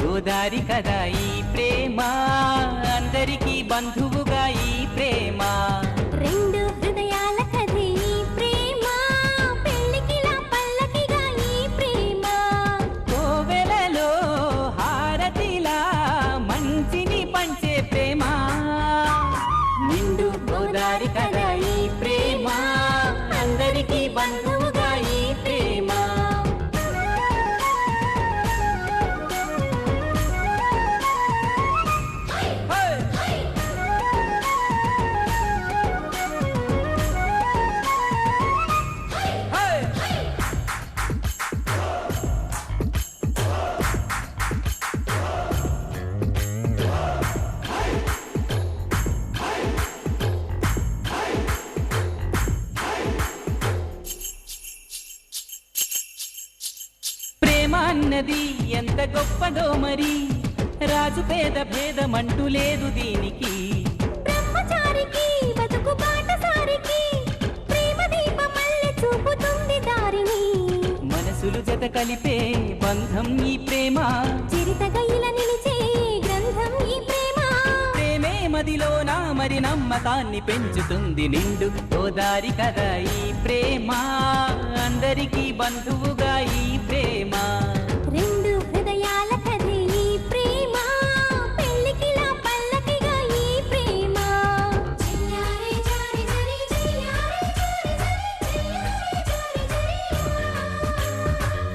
గోదారి కదా ఈ ప్రేమ, అందరికీ బంధువుగా ఈ ప్రేమ. రెండు హృదయాల కథే ఈ ప్రేమ, పెళ్ళికిలా పల్లకిగా ఈ ప్రేమ. కోవెలలో హారతిలా మంచిని పంచే ప్రేమ. నిండు గోదారి కదా ఈ ప్రేమ, అందరికీ బంధువుగా ఈ ప్రేమ. అన్నది ఎంత గొప్పదో మరి, రాజు పేద భేదమంటూ లేదు దీనికి. బ్రహ్మచారికి బతుకు బాటసారికి, ప్రేమ దీపమల్లె చూపుతుంది దారిని. మనసులు జత కలిపే బంధం ఈ ప్రేమ, చిరితగా ఇలా నిలిచే గ్రంథం ఈ ప్రేమ. ప్రేమే మదిలోన మరి నమ్మకాన్ని పెంచుతుంది. నిండు గోదారి కదా ఈ ప్రేమ, అందరికీ బంధువుగా ఈ ప్రేమ. రెండు హృదయాల కథే ఈ ప్రేమ, పెళ్ళికిలా పల్లకిగా ఈ ప్రేమ. చెయ్యారే జారి జరి చెయ్యారే జారి జరి చెయ్యారే జారి జరి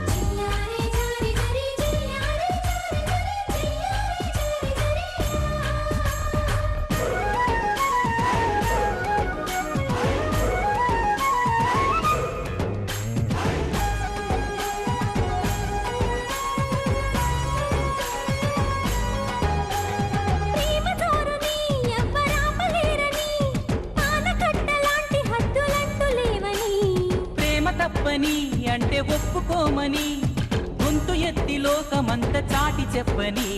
చెయ్యారే జారి జరి చెయ్యారే జారి తప్పని అంటే ఒప్పుకోమని, గొంతు ఎత్తి లోకమంత చాటి చెప్పని.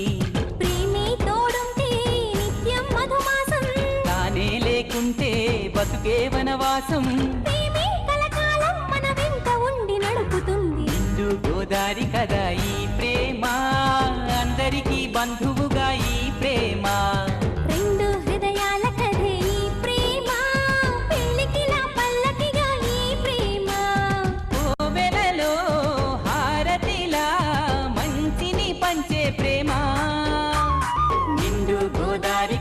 ప్రేమే తోడుంటే నిత్యం మధుమాసం, తానే లేకుంటే బతుకే వనవాసం. ప్రేమే కలకాలం మన వెంట ఉండి నడుపుతుంది. నిండు గోదారి కదా ఈ ప్రేమ, అందరికీ బంధువుగా ఈ ప్రేమ. రెండు హృదయాల కథే ఈ ప్రేమ, పెళ్ళికిలా పల్లకిగా ఈ ప్రేమ. కోవెలలో హారతిలా మంచిని పంచే ప్రేమ. నిండు గోదారి